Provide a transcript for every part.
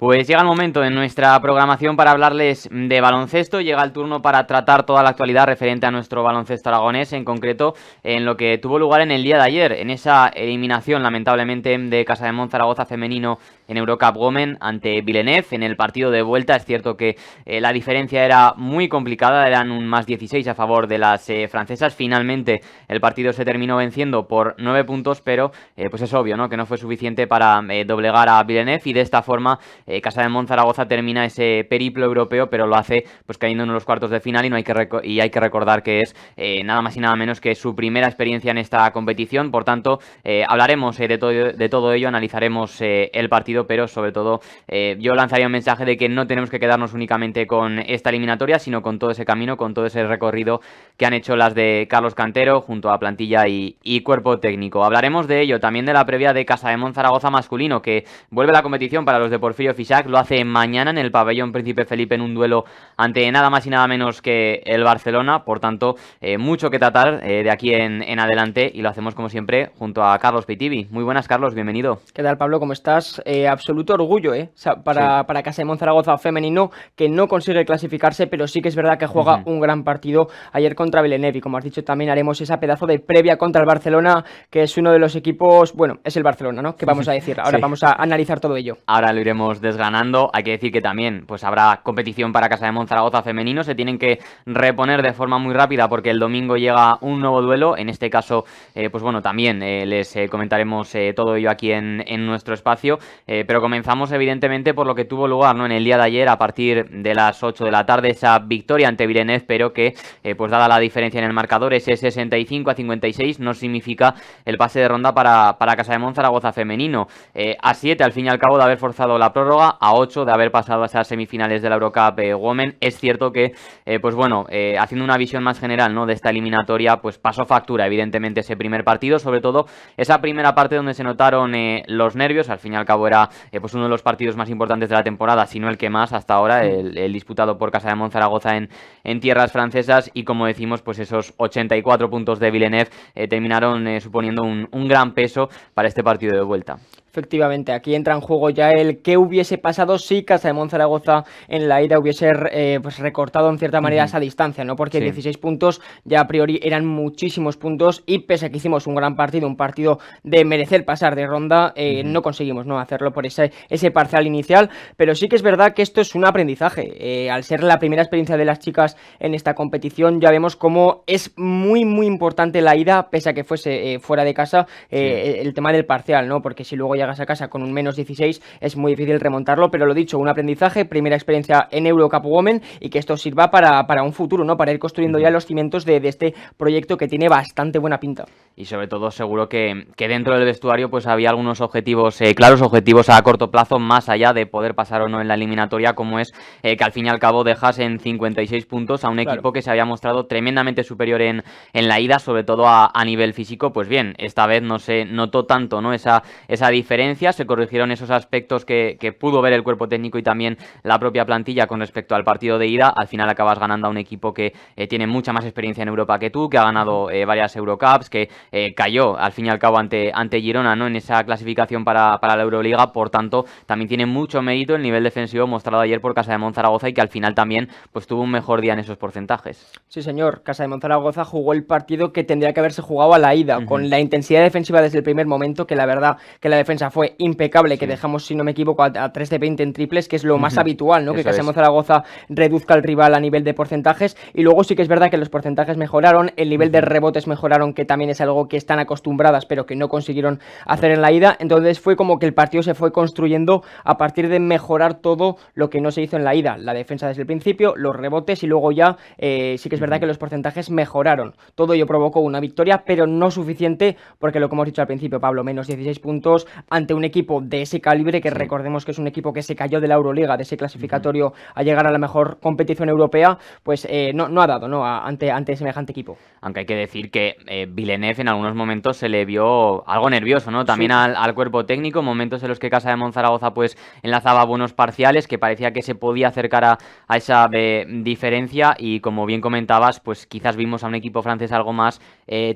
Pues llega el momento en nuestra programación para hablarles de baloncesto. Llega el turno para tratar toda la actualidad referente a nuestro baloncesto aragonés, en concreto en lo que tuvo lugar en el día de ayer, en esa eliminación lamentablemente de Casademont Zaragoza femenino en Eurocup Women ante Villeneuve en el partido de vuelta. Es cierto que la diferencia era muy complicada, eran un más 16 a favor de las francesas. Finalmente el partido se terminó venciendo por 9 puntos, pero pues es obvio, ¿no?, que no fue suficiente para doblegar a Villeneuve, y de esta forma Casademont Zaragoza termina ese periplo europeo, pero lo hace pues cayendo en los cuartos de final, y hay que recordar que es nada más y nada menos que su primera experiencia en esta competición. Por tanto, hablaremos de todo ello, analizaremos el partido, pero sobre todo yo lanzaría un mensaje de que no tenemos que quedarnos únicamente con esta eliminatoria, sino con todo ese camino, con todo ese recorrido que han hecho las de Carlos Cantero junto a plantilla y cuerpo técnico. Hablaremos de ello, también de la previa de Casademont Zaragoza masculino, que vuelve a la competición para los de Porfirio Fisac. Lo hace mañana en el pabellón Príncipe Felipe en un duelo ante nada más y nada menos que el Barcelona. Por tanto, mucho que tratar de aquí en adelante, y lo hacemos como siempre junto a Carlos Peitivi. Muy buenas, Carlos, bienvenido. ¿Qué tal, Pablo? ¿Cómo estás? Absoluto orgullo para Casademont Zaragoza femenino, que no consigue clasificarse, pero sí que es verdad que juega un gran partido ayer contra Villeneuve, y como has dicho también haremos esa pedazo de previa contra el Barcelona, que es uno de los equipos, bueno, es el Barcelona, ¿no?, que vamos a decir. Ahora vamos a analizar todo ello. Ahora lo iremos desgranando. Hay que decir que también pues habrá competición para Casademont Zaragoza femenino. Se tienen que reponer de forma muy rápida porque el domingo llega un nuevo duelo. En este caso, pues bueno, también les comentaremos todo ello aquí en nuestro espacio. Pero comenzamos evidentemente por lo que tuvo lugar, ¿no?, en el día de ayer a partir de las 8 de la tarde. Esa victoria ante Villeneuve, pero que pues dada la diferencia en el marcador, ese 65-56, no significa el pase de ronda para Casademont Zaragoza femenino. A 7 al fin y al cabo de haber forzado la prórroga, a 8 de haber pasado a esas semifinales de la Eurocup Women. Es cierto que pues bueno, haciendo una visión más general, ¿no?, de esta eliminatoria, pues pasó factura evidentemente ese primer partido, sobre todo esa primera parte donde se notaron los nervios. Al fin y al cabo era pues uno de los partidos más importantes de la temporada, si no el que más hasta ahora, el disputado por Casademont Zaragoza en tierras francesas, y como decimos, pues esos 84 puntos de Villeneuve terminaron suponiendo un gran peso para este partido de vuelta. Efectivamente, aquí entra en juego ya el qué hubiese pasado si Casademont Zaragoza en la ida hubiese pues recortado en cierta manera esa distancia, ¿no? Porque 16 puntos ya a priori eran muchísimos puntos, y pese a que hicimos un gran partido, un partido de merecer pasar de ronda, no conseguimos, ¿no?, hacerlo por ese parcial inicial. Pero sí que es verdad que esto es un aprendizaje. Al ser la primera experiencia de las chicas en esta competición, ya vemos cómo es muy muy importante la ida, pese a que fuese fuera de casa, el tema del parcial, ¿no? Porque si luego llegas a casa con un menos 16 es muy difícil remontarlo. Pero lo dicho, un aprendizaje, primera experiencia en Eurocup Women, y que esto sirva para un futuro, ¿no?, para ir construyendo ya los cimientos de este proyecto que tiene bastante buena pinta. Y sobre todo seguro que dentro del vestuario pues había algunos objetivos, claros objetivos a corto plazo, más allá de poder pasar o no en la eliminatoria, como es que al fin y al cabo dejas en 56 puntos a un equipo que se había mostrado tremendamente superior en la ida, sobre todo a nivel físico. Pues bien, esta vez no se notó tanto, ¿no?, esa diferencia. Se corrigieron esos aspectos que pudo ver el cuerpo técnico y también la propia plantilla con respecto al partido de ida. Al final acabas ganando a un equipo que tiene mucha más experiencia en Europa que tú, que ha ganado varias Eurocups, que cayó al fin y al cabo ante Girona, ¿no?, en esa clasificación para la Euroliga. Por tanto, también tiene mucho mérito el nivel defensivo mostrado ayer por Casademont Zaragoza, y que al final también pues tuvo un mejor día en esos porcentajes. Sí, señor. Casademont Zaragoza jugó el partido que tendría que haberse jugado a la ida, con la intensidad defensiva desde el primer momento, que la verdad que la defensa fue impecable, que dejamos, si no me equivoco, a 3 de 20 en triples, que es lo más habitual, ¿no?, que Casademont Zaragoza reduzca al rival a nivel de porcentajes. Y luego sí que es verdad que los porcentajes mejoraron, el nivel de rebotes mejoraron, que también es algo que están acostumbradas pero que no consiguieron hacer en la ida. Entonces fue como que el partido se fue construyendo a partir de mejorar todo lo que no se hizo en la ida, la defensa desde el principio, los rebotes, y luego ya sí que es verdad que los porcentajes mejoraron. Todo ello provocó una victoria, pero no suficiente, porque lo que hemos dicho al principio, Pablo, menos 16 puntos ante un equipo de ese calibre, que recordemos que es un equipo que se cayó de la Euroliga, de ese clasificatorio a llegar a la mejor competición europea. Pues no ha dado, ¿no?, ante semejante equipo. Aunque hay que decir que Villeneuve en algunos momentos se le vio algo nervioso, ¿no?, también al cuerpo técnico, momentos en los que Casademont Zaragoza pues enlazaba buenos parciales, que parecía que se podía acercar a esa diferencia, y como bien comentabas, pues quizás vimos a un equipo francés algo más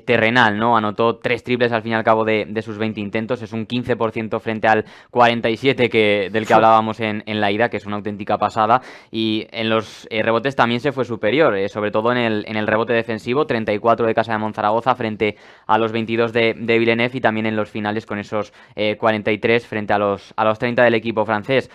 terrenal, ¿no? Anotó 3 triples al fin y al cabo de sus 20 intentos, es un 15% 50% frente al 47% del que hablábamos en la ida, que es una auténtica pasada. Y en los rebotes también se fue superior, sobre todo en el rebote defensivo, 34 de Casa de Monzaragoza frente a los 22 de Villeneuve, y también en los finales con esos 43 frente a los 30 del equipo francés.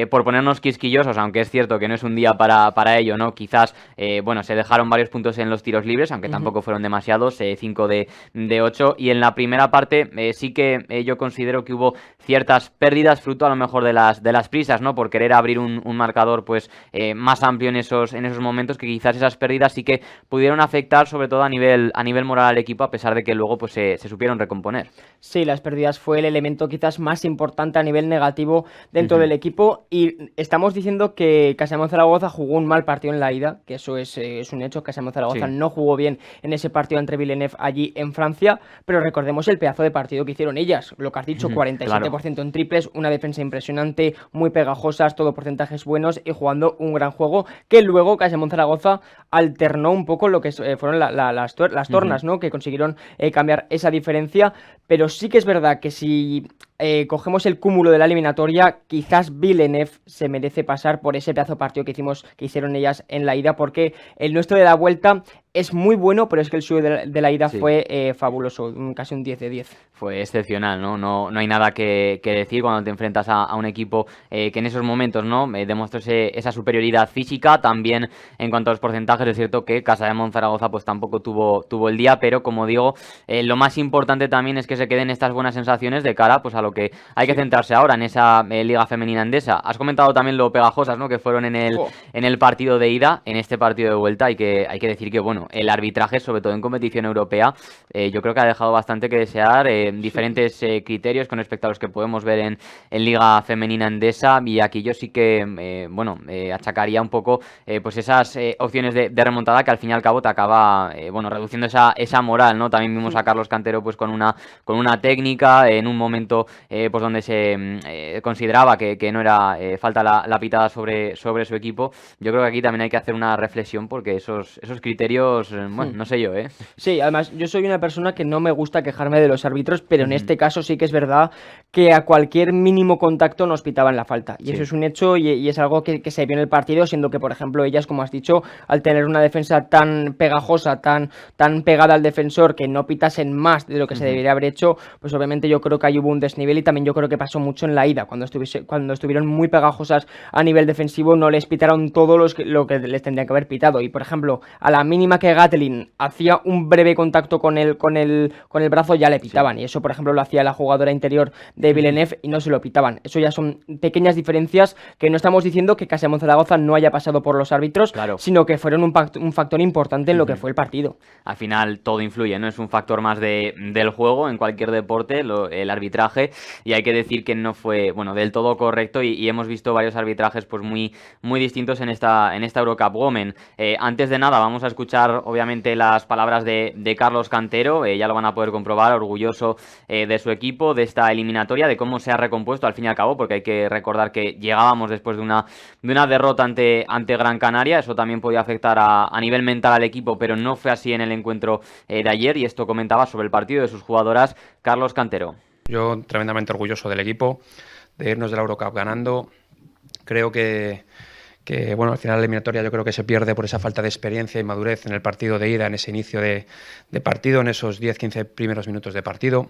Por ponernos quisquillosos, aunque es cierto que no es un día para ello, ¿no? Quizás, se dejaron varios puntos en los tiros libres, aunque tampoco fueron demasiados, 5 de 8, y en la primera parte sí que yo considero que hubo ciertas pérdidas, fruto a lo mejor de las prisas, ¿no? Por querer abrir un marcador pues más amplio en esos momentos, que quizás esas pérdidas sí que pudieron afectar, sobre todo a nivel moral al equipo, a pesar de que luego pues se supieron recomponer. Sí, las pérdidas fue el elemento quizás más importante a nivel negativo dentro del equipo, y estamos diciendo que Casa de Monzaragoza jugó un mal partido en la ida, que eso es un hecho. Casa de Monzaragoza no jugó bien en ese partido entre Villeneuve allí en Francia, pero recordemos el pedazo de partido que hicieron ellas, lo que has dicho, 47% en triples, una defensa impresionante, muy pegajosas, todo porcentajes buenos y jugando un gran juego, que luego Casa de Monzaragoza alternó un poco lo que fueron las tornas, ¿no? Que consiguieron cambiar esa diferencia, pero sí que es verdad que si cogemos el cúmulo de la eliminatoria, quizás Villeneuve se merece pasar por ese pedazo de partido que hicieron ellas en la ida, porque el nuestro de la vuelta es muy bueno, pero es que el suyo de la ida fue fabuloso, casi un 10 de 10. Fue excepcional, ¿no? No hay nada que decir cuando te enfrentas a un equipo que en esos momentos, ¿no? Demostró esa superioridad física. También en cuanto a los porcentajes, es cierto que Casa de Monzaragoza pues tampoco tuvo el día, pero como digo, lo más importante también es que se queden estas buenas sensaciones de cara pues a lo que hay que centrarse ahora en esa Liga Femenina Endesa. Has comentado también lo pegajosas, ¿no? Que fueron en el partido de ida. En este partido de vuelta hay que decir que, bueno, el arbitraje, sobre todo en competición europea, yo creo que ha dejado bastante que desear, diferentes criterios con respecto a los que podemos ver en Liga Femenina Endesa, y aquí yo sí que achacaría un poco pues esas opciones de remontada, que al fin y al cabo te acaba reduciendo esa moral, ¿no? También vimos a Carlos Cantero pues con una técnica en un momento pues donde se consideraba que no era falta la pitada sobre su equipo. Yo creo que aquí también hay que hacer una reflexión, porque esos criterios, no sé yo, ¿eh? Sí, además yo soy una persona que no me gusta quejarme de los árbitros, pero en este caso sí que es verdad que a cualquier mínimo contacto nos pitaban la falta, y eso es un hecho, y es algo que se vio en el partido, siendo que, por ejemplo, ellas, como has dicho, al tener una defensa tan pegajosa, tan pegada al defensor, que no pitasen más de lo que se debería haber hecho, pues obviamente yo creo que ahí hubo un desnivel, y también yo creo que pasó mucho en la ida, cuando estuvieron muy pegajosas a nivel defensivo, no les pitaron todo lo que les tendría que haber pitado, y por ejemplo, a la mínima que Gatlin hacía un breve contacto con el brazo, ya le pitaban, y eso, por ejemplo, lo hacía la jugadora interior de Villeneuve y no se lo pitaban. Eso ya son pequeñas diferencias, que no estamos diciendo que Casa de Monzaragoza no haya pasado por los árbitros, sino que fueron un factor importante en lo que fue el partido. Al final todo influye, ¿no? Es un factor más del juego en cualquier deporte, el arbitraje, y hay que decir que no fue del todo correcto, y hemos visto varios arbitrajes pues muy, muy distintos en esta Eurocup Women. Antes de nada vamos a escuchar obviamente las palabras de Carlos Cantero, ya lo van a poder comprobar, orgulloso de su equipo, de esta eliminatoria, de cómo se ha recompuesto al fin y al cabo, porque hay que recordar que llegábamos después de una derrota ante Gran Canaria. Eso también podía afectar a nivel mental al equipo, pero no fue así en el encuentro de ayer, y esto comentaba sobre el partido de sus jugadoras Carlos Cantero. Yo tremendamente orgulloso del equipo, de irnos de la Eurocup ganando. Creo que al final la eliminatoria yo creo que se pierde por esa falta de experiencia y madurez en el partido de ida, en ese inicio de partido, en esos 10-15 primeros minutos de partido.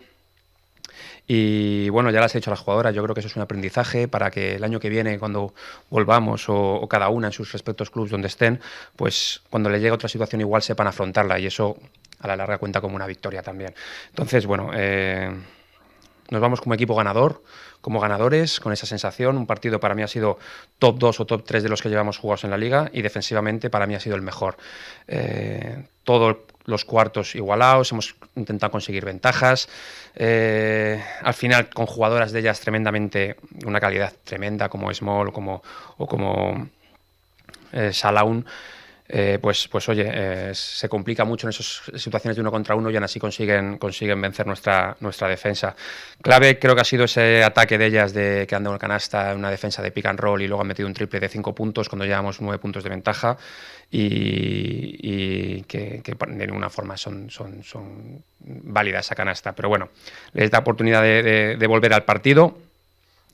Y ya las he dicho a las jugadoras, yo creo que eso es un aprendizaje para que el año que viene, cuando volvamos, o cada una en sus respectivos clubes donde estén, pues cuando les llegue otra situación igual sepan afrontarla, y eso a la larga cuenta como una victoria también. Entonces, nos vamos como equipo ganador, como ganadores, con esa sensación. Un partido para mí ha sido top 2 o top 3 de los que llevamos jugados en la Liga, y defensivamente para mí ha sido el mejor. Todos los cuartos igualados, hemos intentado conseguir ventajas. Al final, con jugadoras de ellas tremendamente, una calidad tremenda, como Small o como Salaun. pues oye, se complica mucho en esas situaciones de 1 contra 1 y aún así consiguen vencer nuestra defensa. Clave creo que ha sido ese ataque de ellas que han dado en canasta, una defensa de pick and roll y luego han metido un triple de 5 puntos cuando llevamos 9 puntos de ventaja y que de ninguna forma son válidas esa canasta. Pero bueno, les da oportunidad de volver al partido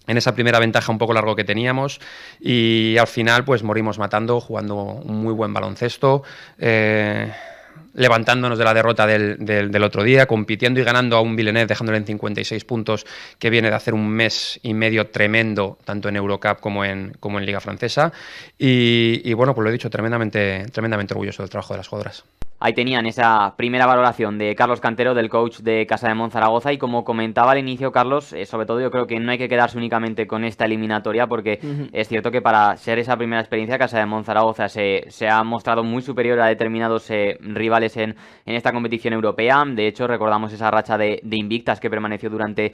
en esa primera ventaja un poco largo que teníamos y al final pues morimos matando, jugando un muy buen baloncesto, levantándonos de la derrota del otro día, compitiendo y ganando a un Villeneuve, dejándole en 56 puntos, que viene de hacer un mes y medio tremendo, tanto en Eurocup como en Liga Francesa. Y bueno, pues lo he dicho, tremendamente orgulloso del trabajo de las jugadoras. Ahí tenían esa primera valoración de Carlos Cantero, del coach de Casa de Monzaragoza, y como comentaba al inicio Carlos, sobre todo yo creo que no hay que quedarse únicamente con esta eliminatoria, porque es cierto que para ser esa primera experiencia Casa de Monzaragoza se ha mostrado muy superior a determinados rivales en esta competición europea. De hecho, recordamos esa racha de invictas que permaneció durante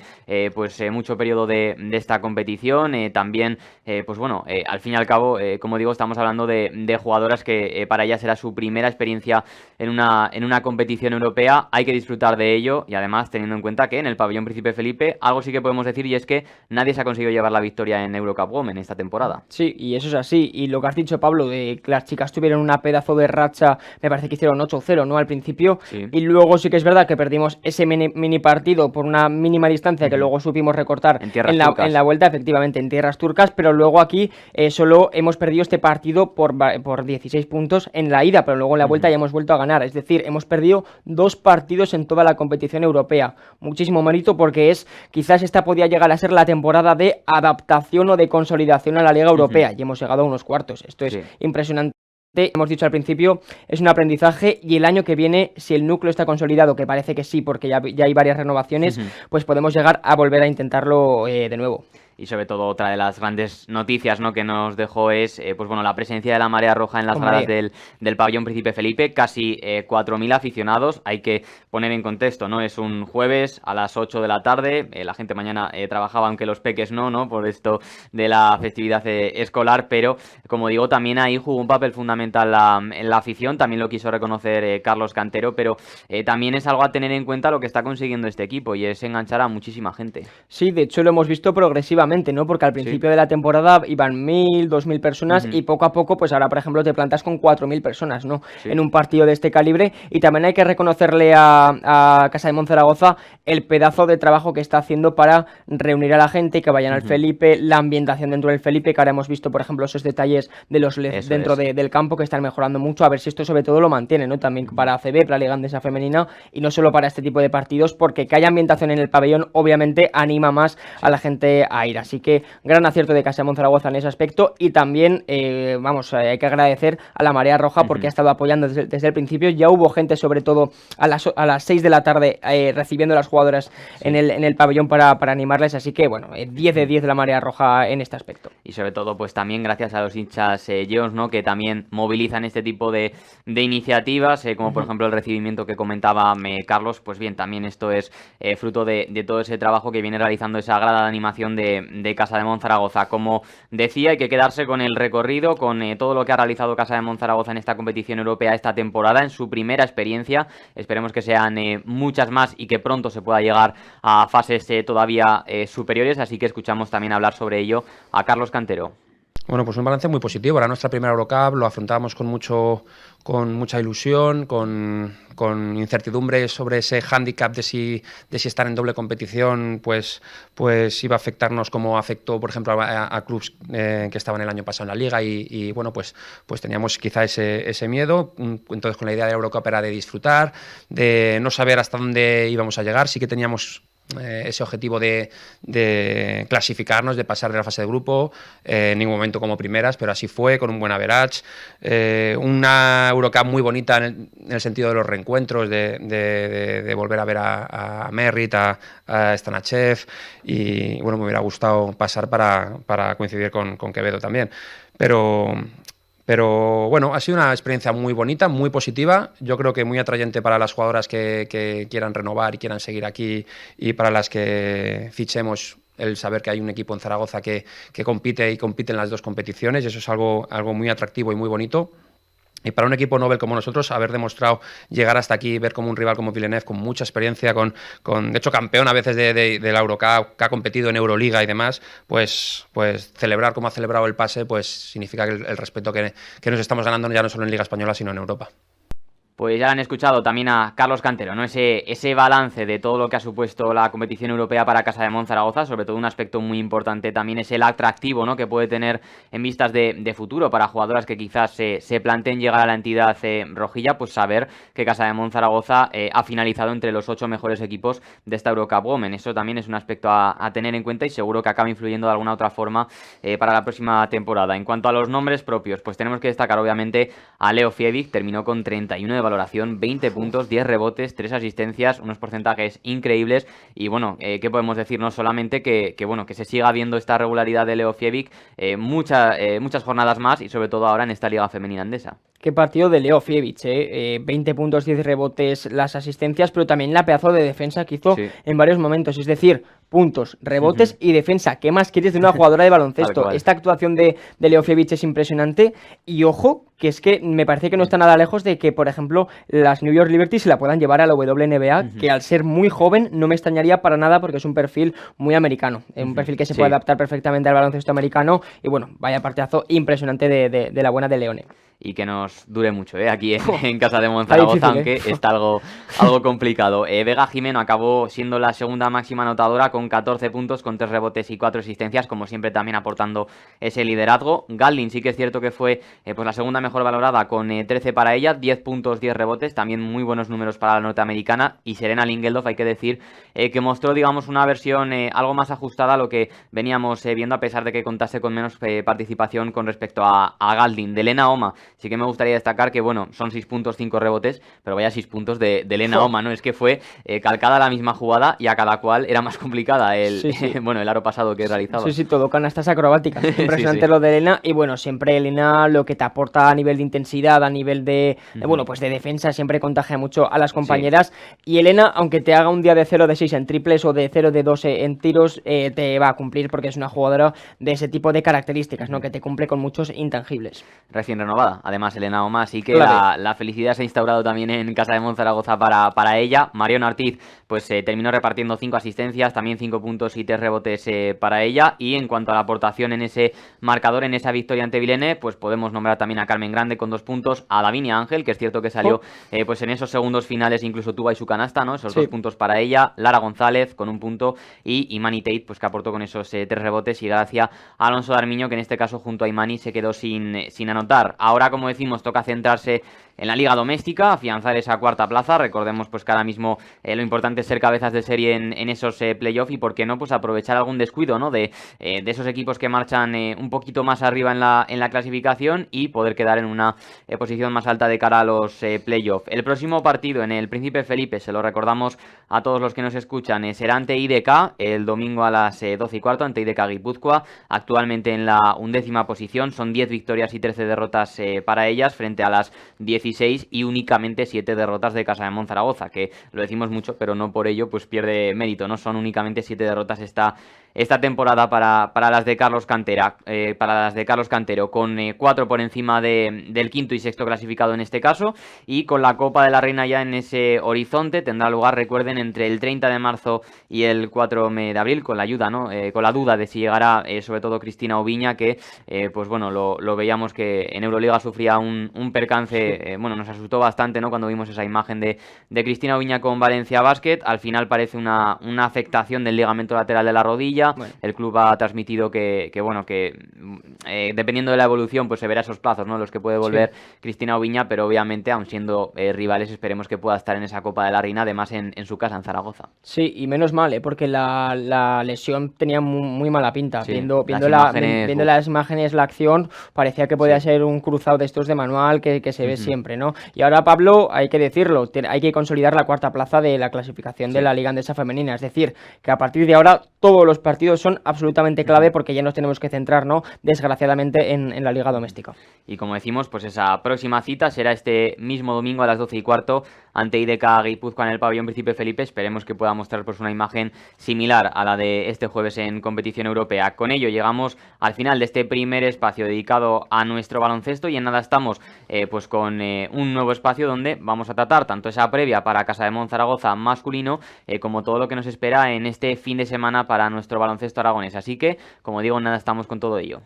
mucho periodo de esta competición. También, al fin y al cabo, como digo, estamos hablando de jugadoras que para ellas era su primera experiencia en una competición europea. Hay que disfrutar de ello y además teniendo en cuenta que en el pabellón Príncipe Felipe algo sí que podemos decir, y es que nadie se ha conseguido llevar la victoria en Eurocup Women esta temporada. Sí, y eso es así. Y lo que has dicho, Pablo, de que las chicas tuvieron una pedazo de racha, me parece que hicieron 8-0, ¿no? Al principio. Sí. Y luego sí que es verdad que perdimos ese mini partido por una mínima distancia que luego supimos recortar en la vuelta, efectivamente, en tierras turcas, pero luego aquí solo hemos perdido este partido por 16 puntos en la ida, pero luego en la vuelta ya hemos vuelto a ganar. Es decir, hemos perdido 2 partidos en toda la competición europea. Muchísimo mérito, porque quizás esta podía llegar a ser la temporada de adaptación o de consolidación a la Liga Europea, y hemos llegado a unos cuartos. Esto es impresionante. Hemos dicho al principio, es un aprendizaje, y el año que viene, si el núcleo está consolidado, que parece que sí, porque ya hay varias renovaciones, pues podemos llegar a volver a intentarlo de nuevo. Y sobre todo otra de las grandes noticias, ¿no?, que nos dejó es la presencia de la Marea Roja en las gradas del pabellón Príncipe Felipe. Casi 4.000 aficionados. Hay que poner en contexto, ¿no? Es un jueves a las 8 de la tarde. La gente mañana trabajaba, aunque los peques no, por esto de la festividad escolar. Pero, como digo, también ahí jugó un papel fundamental en la afición. También lo quiso reconocer Carlos Cantero. Pero también es algo a tener en cuenta lo que está consiguiendo este equipo, y es enganchar a muchísima gente. Sí, de hecho lo hemos visto progresivamente, ¿no? Porque al principio de la temporada iban 1.000, 2.000 personas y poco a poco, pues ahora por ejemplo te plantas con 4.000 personas, ¿no? En un partido de este calibre. Y también hay que reconocerle a Casa de Monzaragoza el pedazo de trabajo que está haciendo para reunir a la gente, que vayan al Felipe, la ambientación dentro del Felipe, que ahora hemos visto por ejemplo esos detalles de los LEDs dentro del campo, que están mejorando mucho. A ver si esto sobre todo lo mantiene, ¿no? También para ACB, para la Liga Andesa Femenina, y no solo para este tipo de partidos, porque que haya ambientación en el pabellón obviamente anima más a la gente a ir. Así que gran acierto de Casa de Monzaragoza en ese aspecto. Y también hay que agradecer a la Marea Roja, porque ha estado apoyando desde el principio. Ya hubo gente, sobre todo a las 6 de la tarde, recibiendo a las jugadoras en el pabellón para animarles. Así que 10 de 10 de la Marea Roja en este aspecto. Y sobre todo pues también gracias a los hinchas Jones, ¿no?, que también movilizan este tipo de iniciativas, como por ejemplo el recibimiento que comentaba Carlos. Pues bien, también esto es fruto de todo ese trabajo que viene realizando esa grada de animación de Casa de Monzaragoza. Como decía, hay que quedarse con el recorrido, con todo lo que ha realizado Casa de Monzaragoza en esta competición europea esta temporada, en su primera experiencia. Esperemos que sean muchas más y que pronto se pueda llegar a fases todavía superiores, así que escuchamos también hablar sobre ello a Carlos Cantero. Bueno, pues un balance muy positivo. Era nuestra primera Eurocup, lo afrontábamos con mucha ilusión, con incertidumbre sobre ese hándicap de si estar en doble competición pues iba a afectarnos como afectó, por ejemplo, a clubs que estaban el año pasado en la Liga y pues teníamos quizá ese miedo. Entonces, con la idea de la Eurocup era de disfrutar, de no saber hasta dónde íbamos a llegar. Sí que teníamos ese objetivo de clasificarnos, de pasar de la fase de grupo, en ningún momento como primeras, pero así fue, con un buen average, una Eurocup muy bonita en el sentido de los reencuentros, de volver a ver a Merritt, a Stanachev, y bueno, me hubiera gustado pasar para coincidir con Quevedo también, pero bueno, ha sido una experiencia muy bonita, muy positiva. Yo creo que muy atrayente para las jugadoras que quieran renovar y quieran seguir aquí, y para las que fichemos, el saber que hay un equipo en Zaragoza que compite en las dos competiciones, y eso es algo muy atractivo y muy bonito. Y para un equipo Nobel como nosotros, haber demostrado llegar hasta aquí, ver como un rival como Villeneuve, con mucha experiencia, de hecho campeón a veces de la Eurocup, que ha competido en Euroliga y demás, pues celebrar como ha celebrado el pase, pues significa que el respeto que nos estamos ganando ya no solo en Liga Española, sino en Europa. Pues ya han escuchado también a Carlos Cantero, ¿no? Ese balance de todo lo que ha supuesto la competición europea para Casa de Monzaragoza, sobre todo un aspecto muy importante también es el atractivo, ¿no?, que puede tener en vistas de futuro para jugadoras que quizás se planteen llegar a la entidad rojilla, pues saber que Casa de Monzaragoza ha finalizado entre los 8 mejores equipos de esta Eurocup Women. Eso también es un aspecto a tener en cuenta y seguro que acaba influyendo de alguna otra forma para la próxima temporada. En cuanto a los nombres propios, pues tenemos que destacar obviamente a Leo Fievig, terminó con 31 de valoración, 20 puntos, 10 rebotes, 3 asistencias, unos porcentajes increíbles y bueno, ¿qué podemos decir? No solamente que se siga viendo esta regularidad de Leo Fievig muchas jornadas más y sobre todo ahora en esta liga femenina andesa. Qué partido de Leo Fievig, 20 puntos, 10 rebotes, las asistencias, pero también la pedazo de defensa que hizo en varios momentos, es decir, puntos, rebotes y defensa. ¿Qué más quieres de una jugadora de baloncesto? Esta actuación de Leo Fievig es impresionante y ojo, que es que me parece que no está nada lejos de que, por ejemplo, las New York Liberty se la puedan llevar a la WNBA, que al ser muy joven no me extrañaría para nada porque es un perfil muy americano, un perfil que se puede adaptar perfectamente al baloncesto americano y bueno, vaya partidazo impresionante de la buena de Leone. Y que nos dure mucho aquí en Casa de Monzaragoza, aunque está algo complicado. Vega Jimeno acabó siendo la segunda máxima anotadora con 14 puntos, con 3 rebotes y 4 asistencias, como siempre también aportando ese liderazgo. Galdin sí que es cierto que fue pues la segunda mejor valorada con 13 para ella, 10 puntos, 10 rebotes, también muy buenos números para la norteamericana. Y Serena Lingeldorf, hay que decir que mostró, digamos, una versión algo más ajustada a lo que veníamos viendo, a pesar de que contase con menos participación con respecto a Galdin. De Lena Oma, sí que me gustaría destacar que, bueno, son 6 puntos, 5 rebotes, pero vaya 6 puntos de Lena Oma, ¿no? Es que fue calcada la misma jugada y a cada cual era más complicada el aro pasado que realizaba. Sí, todo canastas acrobáticas. Impresionante lo de Elena. Y bueno, siempre Elena lo que te aporta a nivel de intensidad, a nivel de defensa, siempre contagia mucho a las compañeras. Y Elena, aunque te haga un día de 0 de 6 en triples o de 0 de 2 en tiros, te va a cumplir porque es una jugadora de ese tipo de características, ¿no? Que te cumple con muchos intangibles. Recién renovada, además, Elena Oma, así que la felicidad se ha instaurado también en Casa de Monzaragoza para ella. Marion Ortiz pues terminó repartiendo 5 asistencias, también 5 puntos y 3 rebotes para ella. Y en cuanto a la aportación en ese marcador, en esa victoria ante Vilene, pues podemos nombrar también a Carmen Grande con 2 puntos, a Davinia Ángel, que es cierto que salió pues en esos segundos finales, incluso tuvo ahí su canasta, ¿no? Esos 2 puntos para ella, Lara González con 1 punto y Imani Tate, pues que aportó con esos 3 rebotes, y gracias a Alonso Darmiño, que en este caso junto a Imani se quedó sin anotar. Ahora, como decimos, toca centrarse en la liga doméstica, afianzar esa cuarta plaza. Recordemos pues que ahora mismo lo importante es ser cabezas de serie en esos playoffs y por qué no pues aprovechar algún descuido, ¿no? de esos equipos que marchan un poquito más arriba en la clasificación y poder quedar en una posición más alta de cara a los playoffs. El próximo partido en el Príncipe Felipe, se lo recordamos a todos los que nos escuchan, será ante IDK el domingo a las 12:15 ante IDK Guipúzcoa, actualmente en la 11ª posición. Son 10 victorias y 13 derrotas para ellas frente a las 16 y únicamente 7 derrotas de Casa de Monzaragoza, que lo decimos mucho, pero no por ello pues pierde mérito, ¿no? Son únicamente 7 derrotas esta temporada para las de Carlos Cantero, con 4 por encima del quinto y sexto clasificado en este caso, y con la Copa de la Reina ya en ese horizonte. Tendrá lugar, recuerden, entre el 30 de marzo y el 4 de abril, con la ayuda, ¿no? Con la duda de si llegará sobre todo Cristina Oviña, que pues bueno, lo veíamos que en Euroliga sufría un percance, nos asustó bastante, ¿no? Cuando vimos esa imagen de Cristina Oviña con Valencia Basket. Al final parece una afectación del ligamento lateral de la rodilla. Bueno. El club ha transmitido que dependiendo de la evolución pues se verá esos plazos, ¿no? Los que puede volver Cristina Oviña, pero obviamente aun siendo rivales esperemos que pueda estar en esa Copa de la Reina, además en su casa, en Zaragoza. Sí, y menos mal, porque la lesión tenía muy mala pinta. Viendo las imágenes, la acción, parecía que podía ser un cruzado de estos de manual que se ve siempre, ¿no? Y ahora, Pablo, hay que decirlo, hay que consolidar la cuarta plaza de la clasificación de la Liga Andesa Femenina. Es decir, que a partir de ahora todos los partidos son absolutamente clave porque ya nos tenemos que centrar, ¿no? Desgraciadamente, en la Liga Doméstica. Y como decimos, pues esa próxima cita será este mismo domingo a las 12:15 ante IDK Guipúzcoa en el pabellón Príncipe Felipe. Esperemos que pueda mostrar pues una imagen similar a la de este jueves en competición europea. Con ello llegamos al final de este primer espacio dedicado a nuestro baloncesto y en nada estamos pues con un nuevo espacio donde vamos a tratar tanto esa previa para Casademont Zaragoza masculino como todo lo que nos espera en este fin de semana para nuestro baloncesto aragonés. Así que, como digo, nada estamos con todo ello.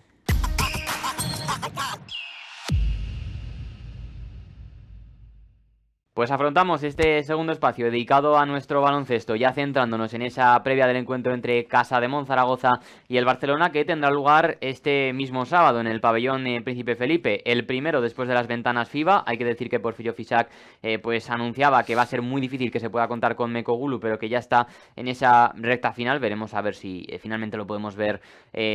Pues afrontamos este segundo espacio dedicado a nuestro baloncesto, ya centrándonos en esa previa del encuentro entre Casademont Zaragoza y el Barcelona, que tendrá lugar este mismo sábado en el pabellón Príncipe Felipe, el primero después de las ventanas FIBA. Hay que decir que Porfirio Fisac pues anunciaba que va a ser muy difícil que se pueda contar con Mekoglu, pero que ya está en esa recta final. Veremos a ver si finalmente lo podemos ver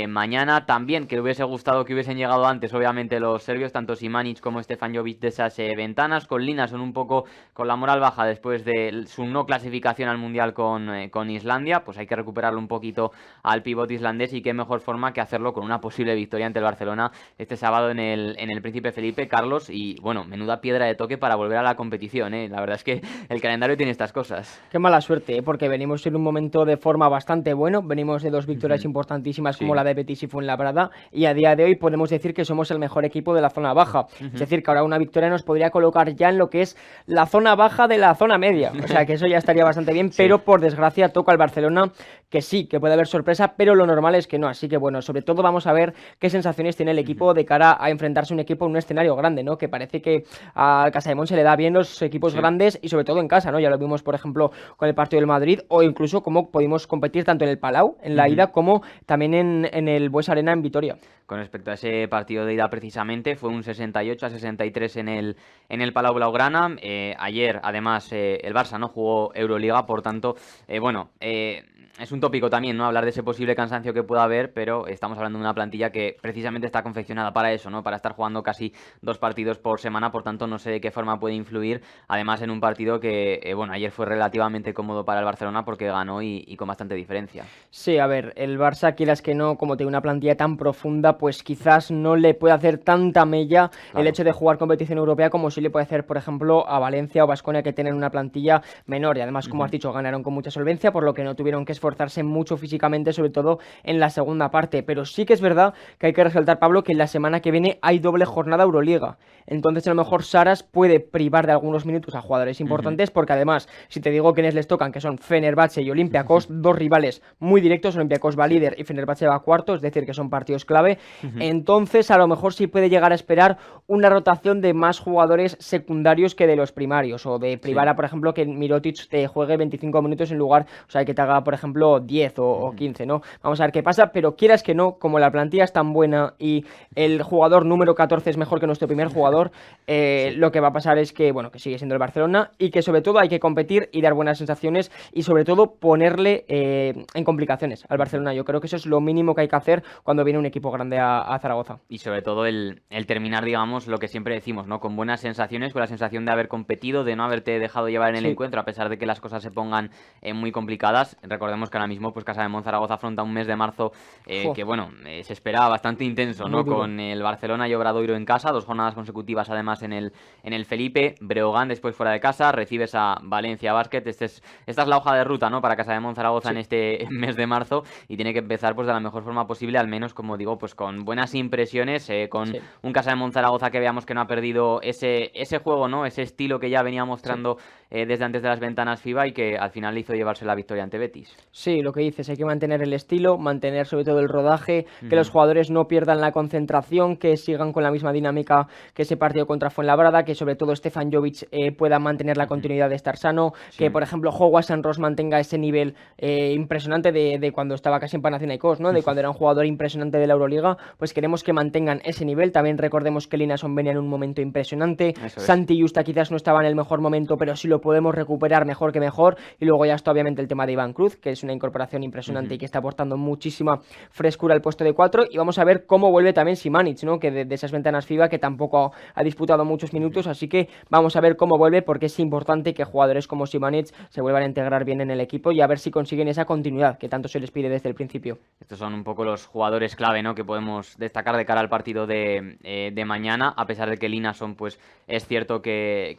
mañana. También que hubiese gustado que hubiesen llegado antes, obviamente, los serbios, tanto Simanic como Stefan Jovic, de esas ventanas. Con Linason un poco con la moral baja después de su no clasificación al Mundial con Islandia, pues hay que recuperarlo un poquito al pívot islandés, y qué mejor forma que hacerlo con una posible victoria ante el Barcelona este sábado en el Príncipe Felipe, Carlos. Y bueno, menuda piedra de toque para volver a la competición, ¿eh? La verdad es que el calendario tiene estas cosas. Qué mala suerte, ¿eh? Porque venimos en un momento de forma bastante bueno, venimos de 2 victorias importantísimas como la de Betis y Fuenlabrada, y a día de hoy podemos decir que somos el mejor equipo de la zona baja. Es decir, que ahora una victoria nos podría colocar ya en lo que es la zona baja de la zona media, o sea que eso ya estaría bastante bien, pero por desgracia toca al Barcelona, que sí, que puede haber sorpresa, pero lo normal es que no. Así que bueno, sobre todo vamos a ver qué sensaciones tiene el equipo de cara a enfrentarse a un equipo en un escenario grande, ¿no? Que parece que al Casademont se le da bien los equipos grandes, y sobre todo en casa, ¿no? Ya lo vimos, por ejemplo, con el partido del Madrid, o incluso cómo pudimos competir tanto en el Palau, en la ida, como también en el Bues Arena en Vitoria. Con respecto a ese partido de ida, precisamente, fue un 68-63 en el Palau Blaugrana. Ayer, además, el Barça no jugó Euroliga, por tanto, es un tópico también, ¿no? Hablar de ese posible cansancio que pueda haber, pero estamos hablando de una plantilla que precisamente está confeccionada para eso, ¿no? Para estar jugando casi 2 partidos por semana, por tanto no sé de qué forma puede influir, además en un partido que, bueno, ayer fue relativamente cómodo para el Barcelona porque ganó y con bastante diferencia. Sí, a ver, el Barça, quieras que no, como tiene una plantilla tan profunda, pues quizás no le puede hacer tanta mella el hecho de jugar competición europea como sí le puede hacer, por ejemplo, a Valencia o Baskonia, que tienen una plantilla menor, y además, como has dicho, ganaron con mucha solvencia, por lo que no tuvieron que esforzarse mucho físicamente, sobre todo en la segunda parte. Pero sí que es verdad que hay que resaltar, Pablo, que la semana que viene hay doble jornada Euroliga. Entonces a lo mejor Saras puede privar de algunos minutos a jugadores importantes, porque además, si te digo quiénes les tocan, que son Fenerbahce y Olympiacos, dos rivales muy directos. Olympiacos va líder y Fenerbahce va cuarto, es decir, que son partidos clave. Entonces a lo mejor sí puede llegar a esperar una rotación de más jugadores secundarios que de los primarios, o de privar a, por ejemplo, que Mirotic te juegue 25 minutos en lugar, o sea, que te haga, por ejemplo, 10 o 15, ¿no? Vamos a ver qué pasa, pero quieras que no, como la plantilla es tan buena y el jugador número 14 es mejor que nuestro primer jugador, lo que va a pasar es que, bueno, que sigue siendo el Barcelona, y que sobre todo hay que competir y dar buenas sensaciones, y sobre todo ponerle en complicaciones al Barcelona. Yo creo que eso es lo mínimo que hay que hacer cuando viene un equipo grande a Zaragoza. Y sobre todo el terminar, digamos, lo que siempre decimos, ¿no? Con buenas sensaciones, con la sensación de haber competido, de no haberte dejado llevar en el encuentro, a pesar de que las cosas se pongan muy complicadas. Recordemos que ahora mismo, pues, Casademont Zaragoza afronta un mes de marzo que, bueno, se esperaba bastante intenso, ¿no? Con el Barcelona y Obradoiro en casa, 2 jornadas consecutivas además en el Felipe, Breogán después fuera de casa, recibes a Valencia Basket. Esta es la hoja de ruta, ¿no? Para Casademont Zaragoza en este mes de marzo, y tiene que empezar, pues, de la mejor forma posible, al menos, como digo, pues con buenas impresiones, con un Casademont Zaragoza que veamos que no ha perdido ese juego, ¿no? Ese estilo que ya venía mostrando desde antes de las ventanas FIBA, y que al final le hizo llevarse la victoria ante Betis. Sí, lo que dices, hay que mantener el estilo, mantener sobre todo el rodaje, que los jugadores no pierdan la concentración, que sigan con la misma dinámica que ese partido contra Fuenlabrada, que sobre todo Stefan Jovic pueda mantener la continuidad de estar sano, que por ejemplo Howard Sanros mantenga ese nivel impresionante de cuando estaba casi en Panathinaikos, ¿no? De cuando era un jugador impresionante de la Euroliga. Pues queremos que mantengan ese nivel. También recordemos que Linason venía en un momento impresionante, Santi Justa quizás no estaba en el mejor momento, pero sí lo podemos recuperar mejor que mejor. Y luego ya está obviamente el tema de Iván Cruz, que es una incorporación impresionante y que está aportando muchísima frescura al puesto de 4, y vamos a ver cómo vuelve también Simanic, ¿no? Que de esas ventanas FIBA, que tampoco ha disputado muchos minutos, así que vamos a ver cómo vuelve, porque es importante que jugadores como Simanic se vuelvan a integrar bien en el equipo, y a ver si consiguen esa continuidad que tanto se les pide desde el principio. Estos son un poco los jugadores clave, ¿no? Que podemos destacar de cara al partido de mañana, a pesar de que Linason, pues, es cierto que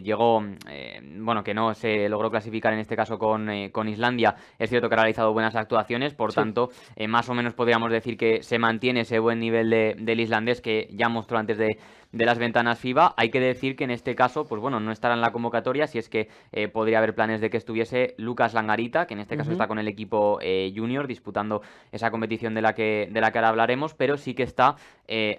llegó, que no se logró clasificar en este caso con Islandia, es cierto que ha realizado buenas actuaciones, por tanto, más o menos podríamos decir que se mantiene ese buen nivel del islandés que ya mostró antes de las ventanas FIBA. Hay que decir que en este caso, pues bueno, no estará en la convocatoria, si es que podría haber planes de que estuviese Lucas Langarita, que en este caso está con el equipo junior disputando esa competición de la que ahora hablaremos, pero sí que está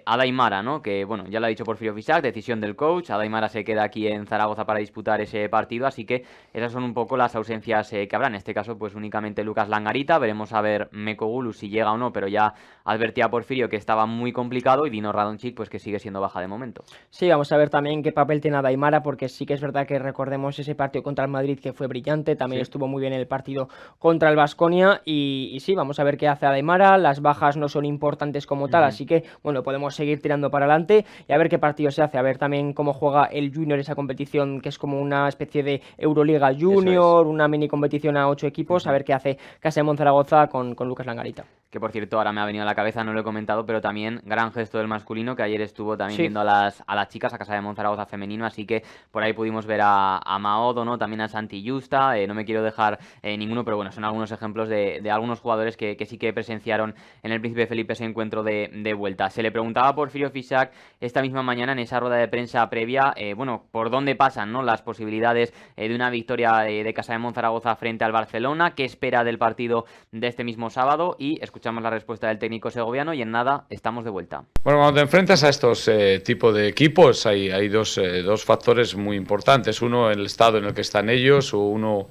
Ada Aimara, ¿no? Que bueno, ya lo ha dicho Porfirio Fisac, decisión del coach. Ada Aimara se queda aquí en Zaragoza para disputar ese partido, así que esas son un poco las ausencias que habrá. En este caso, pues únicamente Lucas Langarita. Veremos a ver Mekogulu si llega o no, pero ya advertía Porfirio que estaba muy complicado, y Dino Radonjic pues que sigue siendo baja de momento. Sí, vamos a ver también qué papel tiene Ada Aimara, porque sí que es verdad que recordemos ese partido contra el Madrid que fue brillante, también estuvo muy bien el partido contra el Baskonia, y sí, vamos a ver qué hace Ada Aimara. Las bajas no son importantes como tal, así que bueno, podemos seguir tirando para adelante y a ver qué partido se hace, a ver también cómo juega el Junior, esa competición que es como una especie de Euroliga Junior, una mini competición a 8 equipos, a ver qué hace Casa de Monzaragoza con Lucas Langarita. Que por cierto, ahora me ha venido a la cabeza, no lo he comentado, pero también gran gesto del masculino, que ayer estuvo también viendo a las chicas, a Casa de Monzaragoza femenino, así que por ahí pudimos ver a Maodo, ¿no? También a Santi Justa, no me quiero dejar ninguno, pero bueno, son algunos ejemplos de algunos jugadores que sí que presenciaron en el Príncipe Felipe ese encuentro de vuelta. Se le preguntaba a Porfirio Fisac esta misma mañana en esa rueda de prensa previa, bueno, por dónde pasan, ¿no?, las posibilidades de una victoria de Casa de Monzaragoza frente al Barcelona, qué espera del partido de este mismo sábado, y escuchamos la respuesta del técnico segoviano y en nada estamos de vuelta. Bueno, cuando te enfrentas a estos tipos de equipos hay dos factores muy importantes. Uno, el estado en el que están ellos, o uno,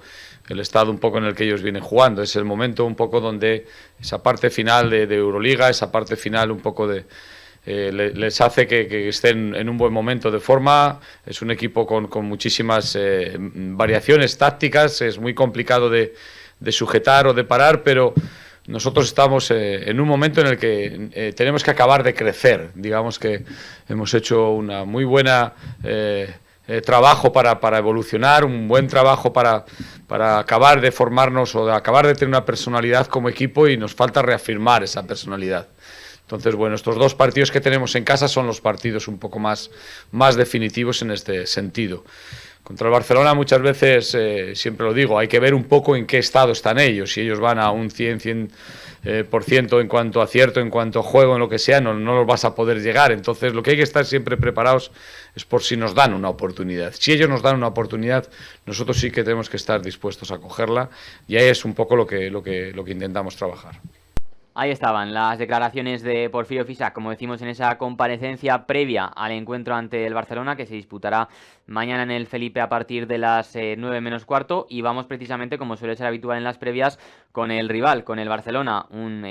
el estado un poco en el que ellos vienen jugando. Es el momento un poco donde esa parte final de Euroliga, esa parte final un poco de... les hace que estén en un buen momento de forma. Es un equipo con muchísimas variaciones tácticas, es muy complicado de sujetar o de parar, pero nosotros estamos en un momento en el que tenemos que acabar de crecer. Digamos que hemos hecho una muy buena trabajo para evolucionar, un buen trabajo para acabar de formarnos o de acabar de tener una personalidad como equipo, y nos falta reafirmar esa personalidad. Entonces, bueno, estos dos partidos que tenemos en casa son los partidos un poco más definitivos en este sentido. Contra el Barcelona muchas veces, siempre lo digo, hay que ver un poco en qué estado están ellos. Si ellos van a un 100% en cuanto a acierto, en cuanto a juego, en lo que sea, no los vas a poder llegar. Entonces, lo que hay que estar siempre preparados es por si nos dan una oportunidad. Si ellos nos dan una oportunidad, nosotros sí que tenemos que estar dispuestos a cogerla, y ahí es un poco lo que intentamos trabajar. Ahí estaban las declaraciones de Porfirio Fisac, como decimos, en esa comparecencia previa al encuentro ante el Barcelona, que se disputará mañana en el Felipe a partir de las 9 menos cuarto, y vamos precisamente, como suele ser habitual en las previas, con el rival, con el Barcelona, un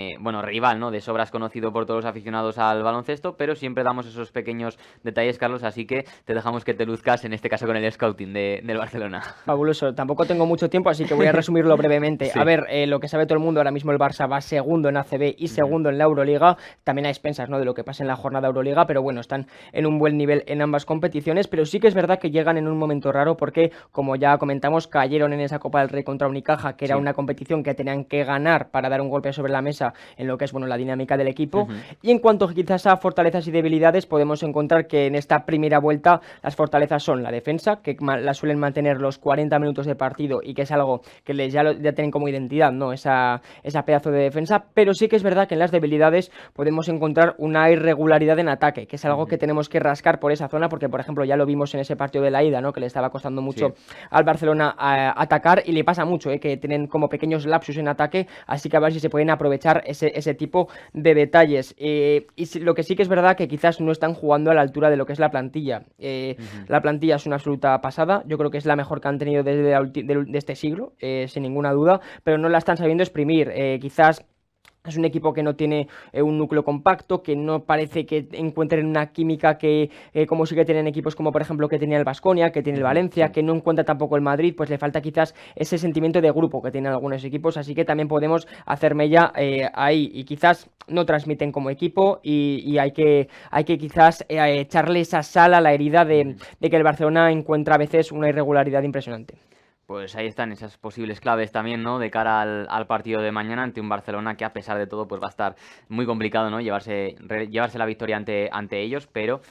rival, ¿no?, de sobras conocido por todos los aficionados al baloncesto, pero siempre damos esos pequeños detalles, Carlos, así que te dejamos que te luzcas, en este caso con el scouting del Barcelona. Fabuloso, tampoco tengo mucho tiempo, así que voy a resumirlo brevemente. Sí. A ver, lo que sabe todo el mundo, ahora mismo el Barça va segundo en ACB y segundo en la Euroliga, también a expensas, ¿no?, de lo que pasa en la jornada Euroliga, pero bueno, están en un buen nivel en ambas competiciones, pero sí que es verdad que llegan en un momento raro porque, como ya comentamos, cayeron en esa Copa del Rey contra Unicaja, que era una competición que tenían que ganar para dar un golpe sobre la mesa en lo que es, bueno, la dinámica del equipo. Y en cuanto quizás a fortalezas y debilidades, podemos encontrar que en esta primera vuelta las fortalezas son la defensa, que la suelen mantener los 40 minutos de partido, y que es algo que ya tienen como identidad, ¿no?, esa pedazo de defensa, pero sí que es verdad que en las debilidades podemos encontrar una irregularidad en ataque, que es algo que tenemos que rascar por esa zona, porque por ejemplo ya lo vimos en ese partido de la ida, ¿no?, que le estaba costando mucho al Barcelona atacar, y le pasa mucho, que tienen como pequeños lapsus en ataque, así que a ver si se pueden aprovechar ese tipo de detalles. Y lo que sí que es verdad que quizás no están jugando a la altura de lo que es la plantilla. La plantilla es una absoluta pasada, yo creo que es la mejor que han tenido desde de este siglo, sin ninguna duda, pero no la están sabiendo exprimir. Quizás es un equipo que no tiene un núcleo compacto, que no parece que encuentren una química que como sí que tienen equipos como por ejemplo que tenía el Baskonia, que tiene el Valencia, que no encuentra tampoco el Madrid, pues le falta quizás ese sentimiento de grupo que tienen algunos equipos, así que también podemos hacer mella ahí, y quizás no transmiten como equipo, y hay que quizás echarle esa sal a la herida de que el Barcelona encuentra a veces una irregularidad impresionante. Pues ahí están esas posibles claves también, ¿no? De cara al partido de mañana ante un Barcelona que a pesar de todo pues va a estar muy complicado, ¿no? Llevarse la victoria ante ellos, pero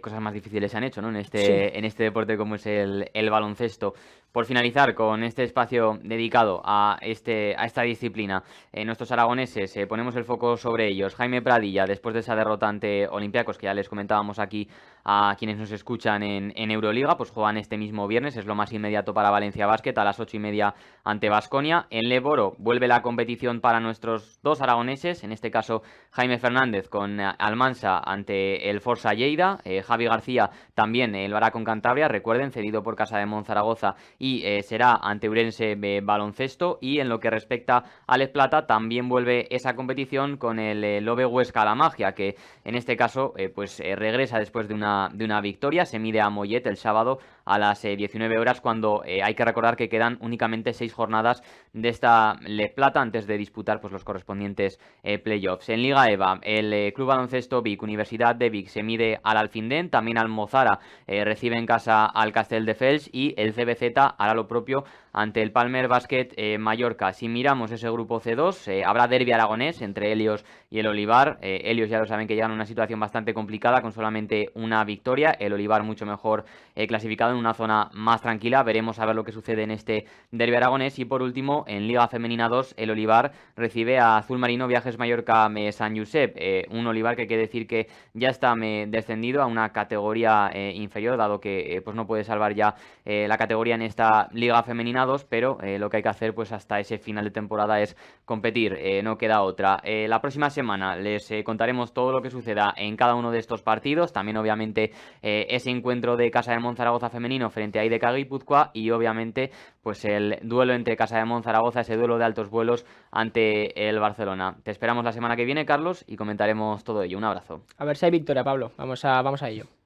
cosas más difíciles se han hecho, ¿no? Sí. En este deporte como es el baloncesto. Por finalizar con este espacio dedicado a esta disciplina, nuestros aragoneses, ponemos el foco sobre ellos. Jaime Pradilla, después de esa derrota ante Olympiacos, que ya les comentábamos aquí a quienes nos escuchan en Euroliga, pues juegan este mismo viernes, es lo más inmediato para Valencia Basket, a las 8:30 ante Baskonia. En Leboro vuelve la competición para nuestros dos aragoneses, en este caso Jaime Fernández con Almansa ante el Forza Lleida, Javi García también lo hará con Cantabria, recuerden, cedido por Casa de Monzaragoza, y será ante Urense Baloncesto. Y en lo que respecta a Les Plata, también vuelve esa competición con el Lobe Huesca La Magia, que en este caso regresa después de una victoria, se mide a Mollet el sábado a las 19 horas, cuando hay que recordar que quedan únicamente 6 jornadas de esta Les Plata antes de disputar pues los correspondientes playoffs. En Liga EVA, el Club Baloncesto Vic, Universidad de Vic, se mide al Alfindén, también Almozara recibe en casa al Castelldefels, y el CBZ hará lo propio ante el Palmer Basket Mallorca. Si miramos ese grupo C2, habrá derbi aragonés entre Helios y el Olivar. Helios ya lo saben que llegan a una situación bastante complicada con solamente una victoria, el Olivar mucho mejor clasificado en una zona más tranquila. Veremos a ver lo que sucede en este derbi aragonés. Y por último, en Liga Femenina 2, el Olivar recibe a Azul Marino Viajes Mallorca San Josep, un Olivar que hay que decir que ya está descendido a una categoría inferior, dado que pues no puede salvar ya la categoría en esta Liga Femenina 2, pero lo que hay que hacer pues hasta ese final de temporada es competir, no queda otra. La próxima semana les contaremos todo lo que suceda en cada uno de estos partidos, también obviamente ese encuentro de Casa de Monzaragoza femenino frente a IDK Guipúzcoa, y obviamente pues el duelo entre Casa de Monzaragoza, ese duelo de altos vuelos ante el Barcelona. Te esperamos la semana que viene, Carlos, y comentaremos todo ello. Un abrazo. A ver si hay victoria, Pablo. Vamos a ello.